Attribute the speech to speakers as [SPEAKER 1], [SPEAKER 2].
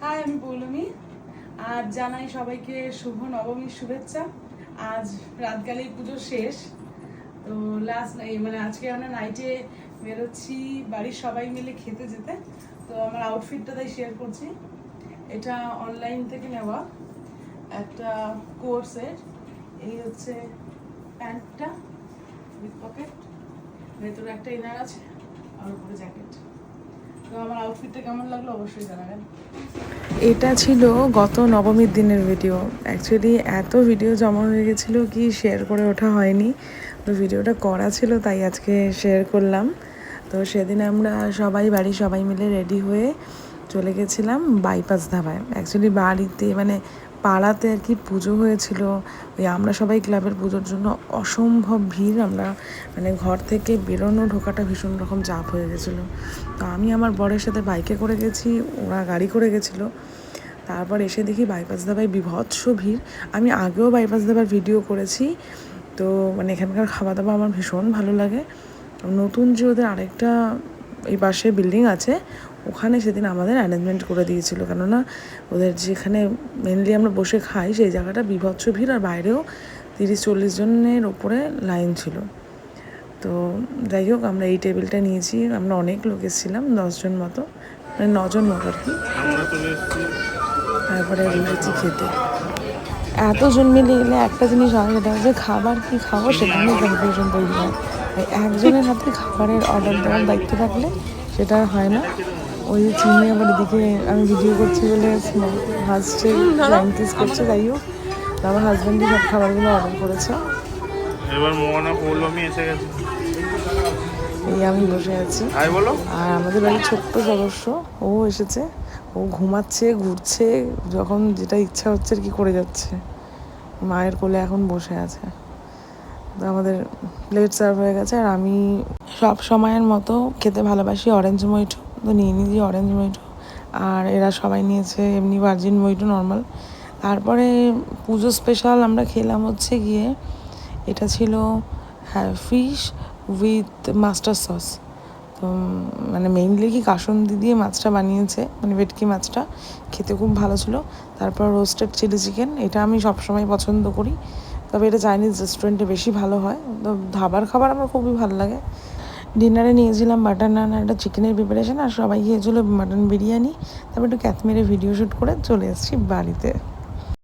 [SPEAKER 1] High, আমি পৌলমী। আজ জানাই সবাইকে শুভ নবমীর শুভেচ্ছা। আজ রাতকালী পুজো শেষ, তো লাস্ট মানে আজকে আমরা নাইটে বেরোচ্ছি বাড়ির সবাই মিলে খেতে যেতে। তো আমার আউটফিটটা তাই শেয়ার করছি। এটা অনলাইন থেকে নেওয়া একটা কোর্সের। এই হচ্ছে প্যান্টটা উইথ পকেট, ভেতরে একটা ইনার আছে আর উপরে জ্যাকেট। তো আমার আউটফিটটা কেমন লাগলো অবশ্যই জানাবেন।
[SPEAKER 2] এটা ছিল গত নবমীর দিনের ভিডিও। অ্যাকচুয়ালি এত ভিডিও জমা হয়ে গেছিলো কি শেয়ার করে ওঠা হয়নি, তো ভিডিওটা করা ছিল তাই আজকে শেয়ার করলাম। তো সেদিন আমরা বাড়ির সবাই মিলে রেডি হয়ে চলে গেছিলাম বাইপাস ধাবায়। অ্যাকচুয়ালি বাড়িতে মানে পাড়াতে আর কি পুজো হয়েছিল, ওই আমরা সবাই ক্লাবের পুজোর জন্য অসম্ভব ভিড়। আমরা মানে ঘর থেকে বেরোনো ঢোকাটা ভীষণ রকম চাপ হয়ে গেছিলো। তো আমি আমার বরের সাথে বাইকে করে গেছি, ওরা গাড়ি করে গেছিলো। তারপর এসে দেখি বাইপাস ধাবায় বিভৎস ভিড়। আমি আগেও বাইপাস ধাবার ভিডিও করেছি, তো মানে এখানকার খাওয়া দাওয়া আমার ভীষণ ভালো লাগে। নতুন যে ওদের আরেকটা এই পাশে বিল্ডিং আছে, ওখানে সেদিন আমাদের অ্যারেঞ্জমেন্ট করে দিয়েছিল, কেননা ওদের যেখানে মেনলি আমরা বসে খাই সেই জায়গাটা বিভৎস ভিড়, আর বাইরেও 30-40 জনের ওপরে লাইন ছিল। তো যাই হোক, আমরা এই টেবিলটা নিয়েছি। আমরা অনেক লোক এসেছিলাম, 10 জন মতো, মানে 9 জন মতো আর কি। তারপরে বসেছি খেতে। এতজন মিলে এলে একটা জিনিস হয়, সেটা হচ্ছে খাবার কি খাবো সেটা নিয়ে কনফিউশন তৈরি হয়। একজনের হাতে খাবারের অর্ডার দেওয়ার দায়িত্ব থাকলে সেটা হয় না। ওই চিনি আবার এদিকে আমি ভিডিও করছি বলে হাসছে, কিস করছে। যাই হোক, আমার হাজব্যান্ডই সব খাবারগুলো অর্ডার করেছে।
[SPEAKER 3] এবার মোহনা পৌলমী এসে গেছে।
[SPEAKER 2] এই আমি বসে আছি, আর আমাদের বাড়ির ছোট্ট সদস্য ও এসেছে। ও ঘুমাচ্ছে, ঘুরছে, যখন যেটা ইচ্ছা হচ্ছে আর কি করে যাচ্ছে। মায়ের কোলে এখন বসে আছে। তো আমাদের প্লেট সার্ভ হয়ে গেছে, আর আমি সব সময়ের মতো খেতে ভালোবাসি অরেঞ্জ মইটো, তো নিয়ে নিয়েছি অরেঞ্জ মইটো। আর এরা সবাই নিয়েছে এমনি ভার্জিন মইটো নর্মাল। তারপরে পুজো স্পেশাল আমরা খেলাম হচ্ছে গিয়ে, এটা ছিল ফিশ উইথ মাস্টার সস। তো মানে মেইনলি কি কাসুন্দি দিয়ে মাছটা বানিয়েছে, মানে ভেটকি মাছটা খেতে খুব ভালো ছিল। তারপর রোস্টেড চিলি চিকেন, এটা আমি সবসময় পছন্দ করি, তবে এটা চাইনিজ রেস্টুরেন্টে বেশি ভালো হয়। তো ধাবার খাবার আমার খুবই ভালো লাগে। ডিনারে নিয়েছিলাম বাটার নান আর একটা চিকেনের প্রিপারেশন, আর সবাই খেয়েছিল মাটন বিরিয়ানি। তারপর একটু ক্যাথ মেরে ভিডিও শ্যুট করে চলে এসেছি বাড়িতে।